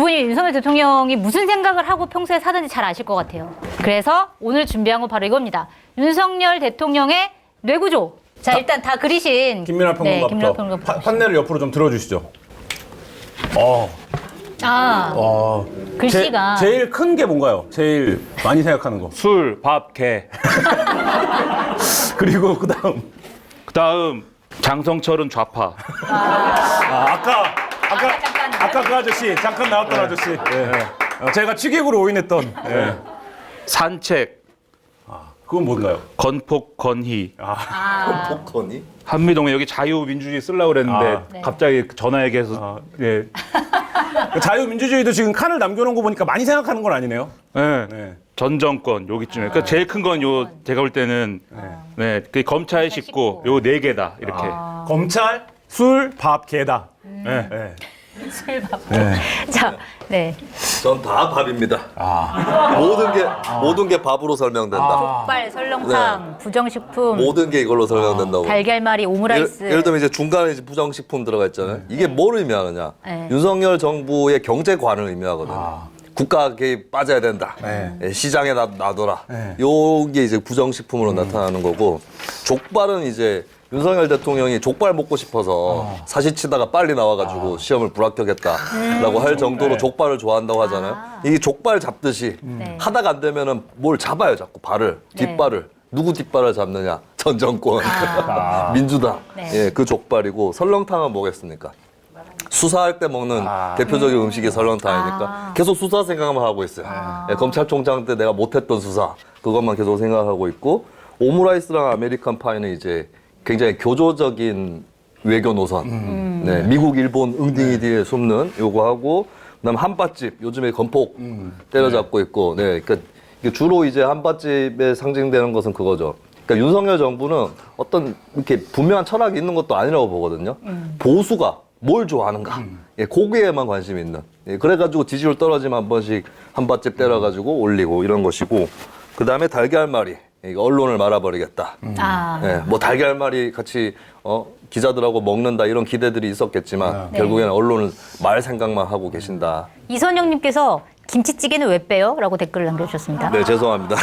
분이 윤석열 대통령이 무슨 생각을 하고 평소에 사는지 잘 아실 것 같아요. 그래서 오늘 준비한 건 바로 이겁니다. 윤석열 대통령의 뇌구조. 자, 일단 다 그리신 김민하 평론가부터 김민하 평론가. 판넬을 옆으로 좀 들어주시죠. 글씨가 제일 큰 게 뭔가요? 제일 많이 생각하는 거. 술, 밥, 개. 그리고 그다음 장성철은 좌파. 아까 그 아저씨 잠깐 나왔던 아저씨. 제가 취객으로 오인했던. 산책, 그건 뭔가요? 건폭, 건희. 복권이? 한미동에 여기 자유민주주의 쓰려고 그랬는데 네. 갑자기 전화 얘기해서 예. 자유민주주의도 지금 칸을 남겨놓은 거 보니까 많이 생각하는 건 아니네요. 네. 네. 전 정권 여기쯤에. 그러니까 제일 큰 건 요 제가 볼 때는 그 검찰 식구 요 4개다 이렇게. 검찰, 술, 밥, 개다. 네. 네. 술밥. 자, 네. 전 다 밥입니다. 모든 게 밥으로 설명된다. 족발, 설렁탕, 부정식품, 모든 게 이걸로 설명된다고. 달걀말이, 오므라이스. 예를 들면 이제 중간에 이제 부정식품 들어가 있잖아요. 이게 뭘 의미하느냐? 네. 윤석열 정부의 경제관을 의미하거든요. 국가 개입 빠져야 된다. 예, 시장에 놔둬라. 요게 이제 부정식품으로 나타나는 거고, 족발은 이제 윤석열 대통령이 족발 먹고 싶어서 사시치다가 빨리 나와가지고 시험을 불합격했다라고 할 정도로 족발을 좋아한다고 하잖아요. 이게 족발 잡듯이 하다가 안 되면은 뭘 잡아요, 자꾸 발을, 뒷발을. 누구 뒷발을 잡느냐? 전 정권, 민주당. 네. 예, 그 족발이고 설렁탕은 뭐겠습니까? 수사할 때 먹는 대표적인 음식이 설렁탕이니까 계속 수사 생각만 하고 있어요. 예, 검찰총장 때 내가 못했던 수사 그것만 계속 생각하고 있고, 오므라이스랑 아메리칸 파이는 이제 굉장히 교조적인 외교 노선. 네, 미국, 일본 응딩이 뒤에 숨는 요거 하고, 그다음 한밭집 요즘에 건폭 때려잡고 있고, 네, 그러니까 이게 주로 이제 한밭집에 상징되는 것은 그거죠. 그러니까 윤석열 정부는 어떤 이렇게 분명한 철학이 있는 것도 아니라고 보거든요. 보수가 뭘 좋아하는가, 예, 거기에만 관심이 있는. 예, 그래가지고 지지율 떨어지면 한 번씩 한밭집 때려가지고 올리고 이런 것이고, 그 다음에 달걀말이. 이거 언론을 말아버리겠다. 예, 뭐 달걀말이 같이 기자들하고 먹는다 이런 기대들이 있었겠지만 결국에는 언론은 말 생각만 하고 계신다. 이선영님께서 김치찌개는 왜 빼요? 라고 댓글을 남겨주셨습니다. 네, 죄송합니다.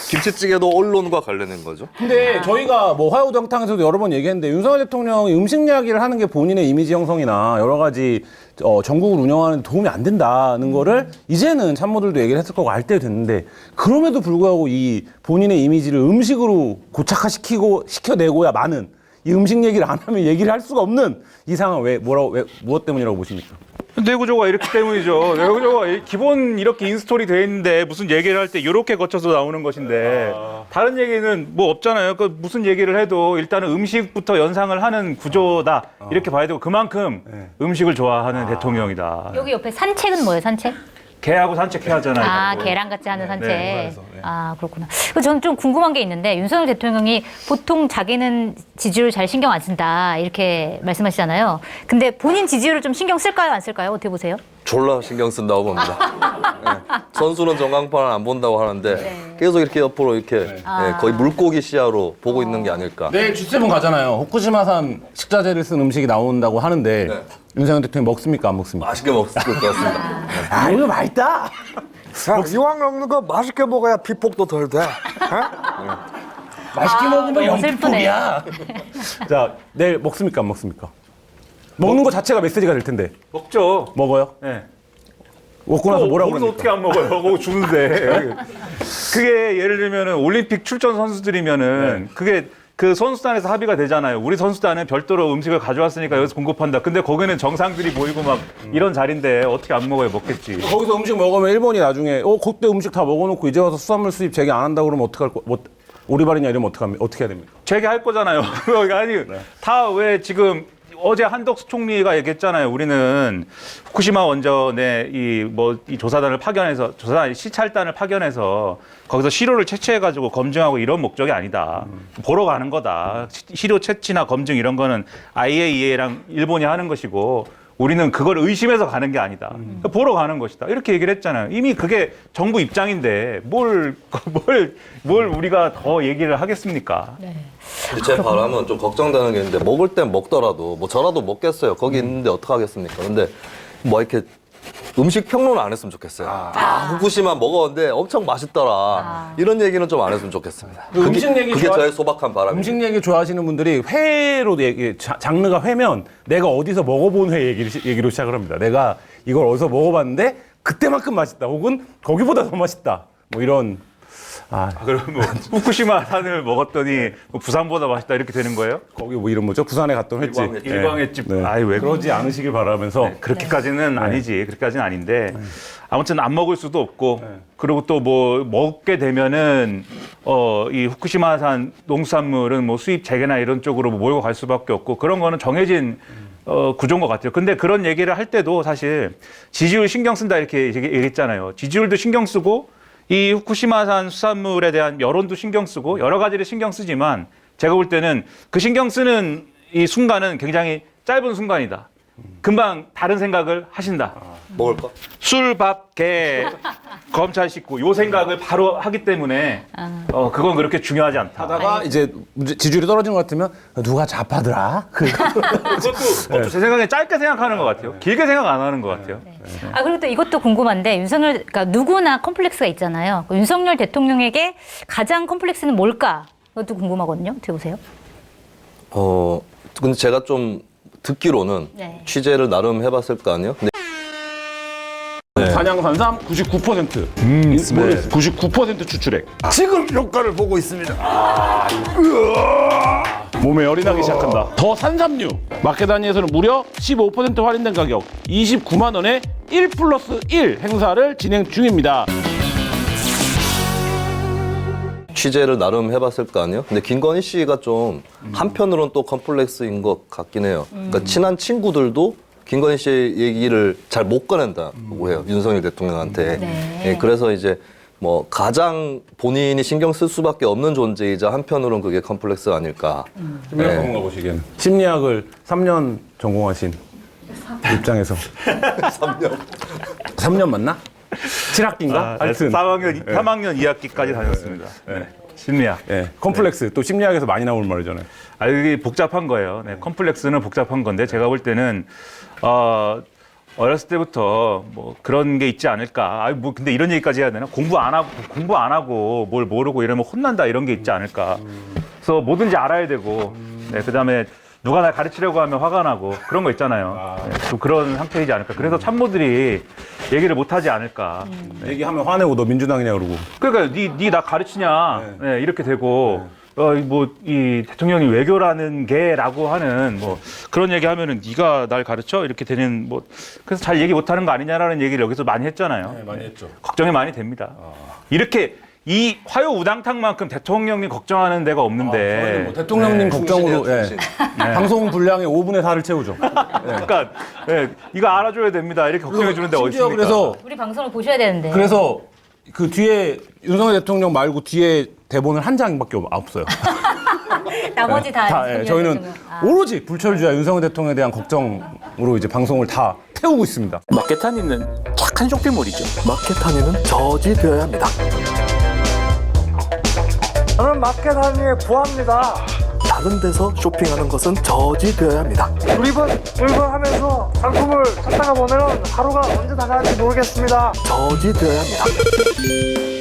김치찌개도 언론과 관련된 거죠. 근데 저희가 뭐 화요정탕에서도 여러 번 얘기했는데 윤석열 대통령이 음식 이야기를 하는 게 본인의 이미지 형성이나 여러 가지 전국을 운영하는 데 도움이 안 된다는 거를 이제는 참모들도 얘기를 했을 거고 알 때 됐는데, 그럼에도 불구하고 이 본인의 이미지를 음식으로 시켜내고야 마는, 이 음식 얘기를 안 하면 얘기를 할 수가 없는 이 상황, 무엇 때문이라고 보십니까? 내구조가 이렇게 때문이죠. 내구조가 기본 이렇게 인스톨이 돼 있는데 무슨 얘기를 할 때 이렇게 거쳐서 나오는 것인데 다른 얘기는 뭐 없잖아요. 그 무슨 얘기를 해도 일단은 음식부터 연상을 하는 구조다 이렇게 봐야 되고, 그만큼 음식을 좋아하는 대통령이다. 여기 옆에 산책은 뭐예요, 산책? 개하고 산책해야 하잖아요. 개랑 같이 하는 산책. 네, 그렇구나. 저는 좀 궁금한 게 있는데, 윤석열 대통령이 보통 자기는 지지율 잘 신경 안 쓴다 이렇게 말씀하시잖아요. 근데 본인 지지율을 좀 신경 쓸까요, 안 쓸까요? 어떻게 보세요? 졸라 신경 쓴다고 봅니다. 네. 선수는 전광판을 안 본다고 하는데 계속 이렇게 옆으로 이렇게 거의 물고기 시야로 보고 있는 게 아닐까. 내일 G7 가잖아요. 후쿠시마산 식자재를 쓴 음식이 나온다고 하는데 윤석열 대통령 먹습니까, 안 먹습니까? 맛있게 먹을 것 같습니다. 이거 맛있다. 이왕 먹는 거 맛있게 먹어야 피폭도 덜 돼. 맛있게 먹으면 너무 슬프네. 영피폭이야. 자, 내일 먹습니까, 안 먹습니까? 먹는 거 자체가 메시지가 될 텐데. 먹죠. 먹어요? 네. 먹고 나서 뭐라고 거기서 그럽니까? 어떻게 안 먹어요? 먹어 주는데. 그게 예를 들면은 올림픽 출전 선수들이면은 그게 그 선수단에서 합의가 되잖아요. 우리 선수단은 별도로 음식을 가져왔으니까 여기서 공급한다. 근데 거기는 정상들이 모이고 막 이런 자리인데 어떻게 안 먹어요? 먹겠지. 거기서 음식 먹으면 일본이 나중에 그때 음식 다 먹어놓고 이제 와서 수산물 수입 재개 안 한다고 그러면 어떡할 거? 뭐 오리발이냐 이러면 어떻게 해야 됩니까? 재개할 거잖아요. 아니 다 왜 지금 어제 한덕수 총리가 얘기했잖아요. 우리는 후쿠시마 원전에 이 조사단을 파견해서 시찰단을 파견해서 거기서 시료를 채취해가지고 검증하고 이런 목적이 아니다. 보러 가는 거다. 시료 채취나 검증 이런 거는 IAEA랑 일본이 하는 것이고 우리는 그걸 의심해서 가는 게 아니다. 보러 가는 것이다. 이렇게 얘기를 했잖아요. 이미 그게 정부 입장인데 뭘 우리가 더 얘기를 하겠습니까? 네. 근데 제 바람은 좀 걱정되는 게 있는데 먹을 땐 먹더라도 뭐 저라도 먹겠어요. 거기 있는데 어떡하겠습니까? 근데 뭐 이렇게 음식 평론을 안 했으면 좋겠어요. 후쿠시마 먹었는데 엄청 맛있더라. 이런 얘기는 좀 안 했으면 좋겠습니다. 그 음식 얘기 그게 좋아- 저의 소박한 바람입니다. 음식 얘기 좋아하시는 분들이 회로 장르가 회면 내가 어디서 먹어본 회 얘기로 시작을 합니다. 내가 이걸 어디서 먹어봤는데 그때만큼 맛있다. 혹은 거기보다 더 맛있다. 뭐 이런. 그럼 뭐 후쿠시마 산을 먹었더니 뭐 부산보다 맛있다 이렇게 되는 거예요? 거기 뭐 이름 뭐죠? 부산에 갔던 횟집. 일광횟집. 네. 아이 왜 그러지 않으시길 바라면서. 그렇게까지는 아니지. 그렇게까지는 아닌데 아무튼 안 먹을 수도 없고 그리고 또 뭐 먹게 되면은 이 후쿠시마산 농수산물은 뭐 수입 재개나 이런 쪽으로 몰고 갈 수밖에 없고 그런 거는 정해진 구조인 것 같아요. 근데 그런 얘기를 할 때도 사실 지지율 신경 쓴다 이렇게 얘기했잖아요. 지지율도 신경 쓰고 이 후쿠시마산 수산물에 대한 여론도 신경 쓰고 여러 가지를 신경 쓰지만 제가 볼 때는 그 신경 쓰는 이 순간은 굉장히 짧은 순간이다. 금방 다른 생각을 하신다. 먹을까? 술, 밥, 개, 검찰 식구 요 생각을 바로 하기 때문에 그건 그렇게 중요하지 않다. 하다가 이제 지지율이 떨어지는 것 같으면 누가 좌파더라? 그것도 제 생각에 짧게 생각하는 것 같아요. 길게 생각 안 하는 것 같아요. 아, 그리고 또 이것도 궁금한데, 그러니까 누구나 컴플렉스가 있잖아요. 윤석열 대통령에게 가장 컴플렉스는 뭘까? 그것도 궁금하거든요. 어떻게 보세요? 근데 제가 좀 듣기로는 네. 취재를 나름 해봤을 거 아니에요? 근데 산양산삼 99%. 99% 추출액. 지금 효과를 보고 있습니다. 몸에 열이 나기 시작한다. 더 산삼류. 마켓 단위에서는 무려 15% 할인된 가격 29만 원에 1+1 행사를 진행 중입니다. 취재를 나름 해봤을 거 아니에요? 근데 김건희 씨가 좀 한편으로는 또 컴플렉스인 것 같긴 해요. 그러니까 친한 친구들도 김건희 씨 얘기를 잘 못 꺼낸다고 해요. 윤석열 대통령한테. 네. 예, 그래서 이제 뭐 가장 본인이 신경 쓸 수밖에 없는 존재이자 한편으로는 그게 컴플렉스가 아닐까. 심리학 전문가 보시기에는. 심리학을 3년 전공하신 입장에서. 3년 맞나? 7학기인가? 하여튼. 3학년 2학기까지 다녔습니다. 네. 심리학. 예, 컴플렉스. 또 심리학에서 많이 나올 말이잖아요. 이게 복잡한 거예요. 네, 컴플렉스는 복잡한 건데 제가 볼 때는 어렸을 때부터 뭐 그런 게 있지 않을까. 뭐 근데 이런 얘기까지 해야 되나? 공부 안 하고 뭘 모르고 이러면 혼난다 이런 게 있지 않을까. 그래서 뭐든지 알아야 되고, 네, 그다음에 누가 날 가르치려고 하면 화가 나고 그런 거 있잖아요. 네, 좀 그런 상태이지 않을까. 그래서 참모들이 얘기를 못 하지 않을까. 얘기하면 화내고 너 민주당이냐 그러고. 그러니까 니 나 가르치냐. 네, 이렇게 되고. 이 대통령이 외교라는 게라고 하는 뭐 그런 얘기 하면은 네가 날 가르쳐 이렇게 되는 뭐 그래서 잘 얘기 못 하는 거 아니냐라는 얘기를 여기서 많이 했잖아요. 네, 많이 했죠. 걱정이 많이 됩니다. 이렇게 이 화요우당탕만큼 대통령이 걱정하는 데가 없는데 저희는 뭐 대통령님 걱정으로 충신이에요, 방송 분량의 5분의 4를 채우죠. 그러니까 이거 알아줘야 됩니다. 이렇게 걱정해 주는 데가 어디 심지어 있습니까? 그래서 우리 방송을 보셔야 되는데. 그래서 그 뒤에 윤석열 대통령 말고 뒤에 대본을 한 장밖에 없어요. 나머지 다. 예, 저희는 오로지 불철주야 윤석열 대통령에 대한 걱정으로 이제 방송을 다 태우고 있습니다. 마케타니는 착한 쇼핑몰이죠. 마케타니는 저지되어야 합니다. 저는 마켓 한위에 구합니다. 다른 데서 쇼핑하는 것은 저지되어야 합니다. 물건하면서 상품을 찾다가 보면 하루가 언제 다 가는지 모르겠습니다. 저지되어야 합니다.